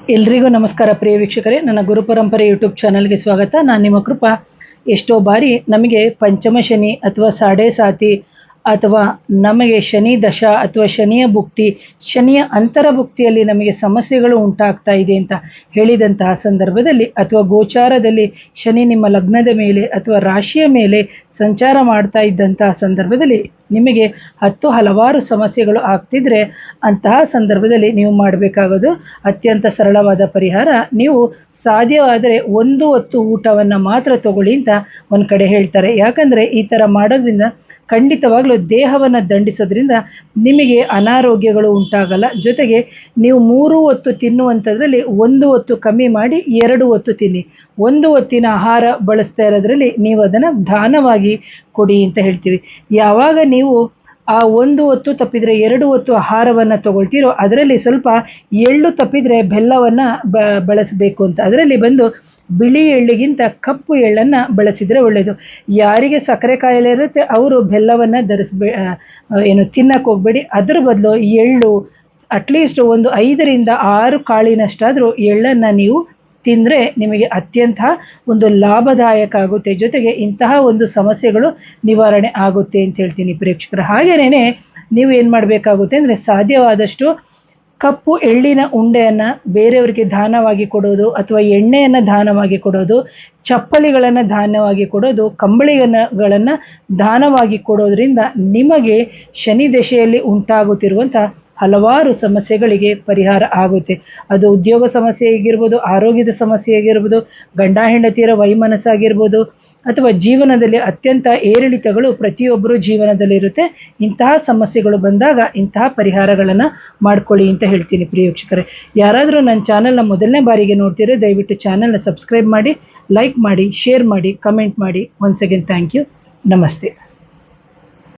ಎಲ್ರಿಗೂ ನಮಸ್ಕಾರ ಪ್ರಿಯ ವೀಕ್ಷಕರೇ, ನನ್ನ ಗುರುಪರಂಪರೆ ಯೂಟ್ಯೂಬ್ ಚಾನಲ್ಗೆ ಸ್ವಾಗತ. ನಾನು ನಿಮ್ಮ ಕೃಪಾ. ಎಷ್ಟೋ ಬಾರಿ ನಮಗೆ ಪಂಚಮ ಶನಿ ಅಥವಾ ಸಾಡೆ ಸಾತಿ ಅಥವಾ ನಮಗೆ ಶನಿ ದಶ ಅಥವಾ ಶನಿಯ ಭುಕ್ತಿ, ಶನಿಯ ಅಂತರ ಭುಕ್ತಿಯಲ್ಲಿ ನಮಗೆ ಸಮಸ್ಯೆಗಳು ಉಂಟಾಗ್ತಾ ಇದೆ ಅಂತ ಹೇಳಿದಂತಹ ಸಂದರ್ಭದಲ್ಲಿ, ಅಥವಾ ಗೋಚಾರದಲ್ಲಿ ಶನಿ ನಿಮ್ಮ ಲಗ್ನದ ಮೇಲೆ ಅಥವಾ ರಾಶಿಯ ಮೇಲೆ ಸಂಚಾರ ಮಾಡ್ತಾ ಇದ್ದಂತಹ ಸಂದರ್ಭದಲ್ಲಿ ನಿಮಗೆ ಹಲವಾರು ಸಮಸ್ಯೆಗಳು ಆಗ್ತಿದ್ರೆ, ಅಂತಹ ಸಂದರ್ಭದಲ್ಲಿ ನೀವು ಮಾಡಬೇಕಾಗೋದು ಅತ್ಯಂತ ಸರಳವಾದ ಪರಿಹಾರ. ನೀವು ಸಾಧ್ಯವಾದರೆ ಒಂದು ಹೊತ್ತು ಊಟವನ್ನು ಮಾತ್ರ ತಗೊಳ್ಳಿ ಅಂತ ಒಂದು ಕಡೆ ಹೇಳ್ತಾರೆ. ಯಾಕಂದರೆ ಈ ಥರ ಮಾಡೋದ್ರಿಂದ ಖಂಡಿತವಾಗ್ಲೂ ದೇಹವನ್ನು ದಂಡಿಸೋದ್ರಿಂದ ನಿಮಗೆ ಅನಾರೋಗ್ಯಗಳು ಉಂಟಾಗಲ್ಲ. ಜೊತೆಗೆ ನೀವು 3 ಹೊತ್ತು ತಿನ್ನುವಂಥದ್ರಲ್ಲಿ 1 ಹೊತ್ತು ಕಮ್ಮಿ ಮಾಡಿ 2 ಹೊತ್ತು ತಿನ್ನಿ. 1 ಹೊತ್ತಿನ ಆಹಾರ ಬಳಸ್ತಾ ಇರೋದ್ರಲ್ಲಿ ನೀವು ಅದನ್ನು ದಾನವಾಗಿ ಕೊಡಿ ಅಂತ ಹೇಳ್ತೀವಿ. ಯಾವಾಗ ನೀವು ಆ 1 ಹೊತ್ತು ತಪ್ಪಿದರೆ 2 ಹೊತ್ತು ಆಹಾರವನ್ನು ತಗೊಳ್ತೀರೋ, ಅದರಲ್ಲಿ ಸ್ವಲ್ಪ ಎಳ್ಳು ತಪ್ಪಿದರೆ ಬೆಲ್ಲವನ್ನು ಬಳಸಬೇಕು ಅಂತ. ಅದರಲ್ಲಿ ಬಂದು ಬಿಳಿ ಎಳ್ಳಿಗಿಂತ ಕಪ್ಪು ಎಳ್ಳನ್ನು ಬಳಸಿದರೆ ಒಳ್ಳೆಯದು. ಯಾರಿಗೆ ಸಕ್ಕರೆ ಕಾಯಿಲೆ ಇರುತ್ತೆ ಅವರು ಬೆಲ್ಲವನ್ನು ತಿನ್ನಕ್ಕೆ ಹೋಗಬೇಡಿ. ಅದರ ಬದಲು ಎಳ್ಳು ಅಟ್ಲೀಸ್ಟ್ ಒಂದು 5ರಿಂದ 6 ಕಾಳಿನಷ್ಟಾದರೂ ಎಳ್ಳನ್ನು ನೀವು ತಿಂದರೆ ನಿಮಗೆ ಅತ್ಯಂತ ಒಂದು ಲಾಭದಾಯಕ ಆಗುತ್ತೆ. ಜೊತೆಗೆ ಇಂತಹ ಒಂದು ಸಮಸ್ಯೆಗಳು ನಿವಾರಣೆ ಆಗುತ್ತೆ ಅಂತ ಹೇಳ್ತೀನಿ ಪ್ರೇಕ್ಷಕರು. ಹಾಗೇನೇ ನೀವು ಏನು ಮಾಡಬೇಕಾಗುತ್ತೆ ಅಂದರೆ, ಸಾಧ್ಯವಾದಷ್ಟು ಕಪ್ಪು ಎಳ್ಳಿನ ಉಂಡೆಯನ್ನು ಬೇರೆಯವರಿಗೆ ದಾನವಾಗಿ ಕೊಡೋದು, ಅಥವಾ ಎಣ್ಣೆಯನ್ನು ದಾನವಾಗಿ ಕೊಡೋದು, ಚಪ್ಪಲಿಗಳನ್ನು ದಾನವಾಗಿ ಕೊಡೋದು, ಕಂಬಳಿಗಳನ್ನು ದಾನವಾಗಿ ಕೊಡೋದ್ರಿಂದ ನಿಮಗೆ ಶನಿ ದಶೆಯಲ್ಲಿ ಉಂಟಾಗುತ್ತಿರುವಂಥ ಹಲವಾರು ಸಮಸ್ಯೆಗಳಿಗೆ ಪರಿಹಾರ ಆಗುತ್ತೆ. ಅದು ಉದ್ಯೋಗ ಸಮಸ್ಯೆ ಆಗಿರ್ಬೋದು, ಆರೋಗ್ಯದ ಸಮಸ್ಯೆ ಆಗಿರ್ಬೋದು, ಗಂಡ ಹೆಂಡತಿಯರ ವೈಮನಸ್ಸಾಗಿರ್ಬೋದು, ಅಥವಾ ಜೀವನದಲ್ಲಿ ಅತ್ಯಂತ ಏರಿಳಿತಗಳು ಪ್ರತಿಯೊಬ್ಬರು ಜೀವನದಲ್ಲಿರುತ್ತೆ. ಇಂತಹ ಸಮಸ್ಯೆಗಳು ಬಂದಾಗ ಇಂತಹ ಪರಿಹಾರಗಳನ್ನು ಮಾಡ್ಕೊಳ್ಳಿ ಅಂತ ಹೇಳ್ತೀನಿ ಪ್ರಿಯ ವೀಕ್ಷಕರೇ. ಯಾರಾದರೂ ನನ್ನ ಚಾನಲ್ನ ಮೊದಲನೇ ಬಾರಿಗೆ ನೋಡ್ತೀರಾ, ದಯವಿಟ್ಟು ಚಾನಲ್ನ ಸಬ್ಸ್ಕ್ರೈಬ್ ಮಾಡಿ, ಲೈಕ್ ಮಾಡಿ, ಶೇರ್ ಮಾಡಿ, ಕಮೆಂಟ್ ಮಾಡಿ. Once again thank you. ನಮಸ್ತೆ.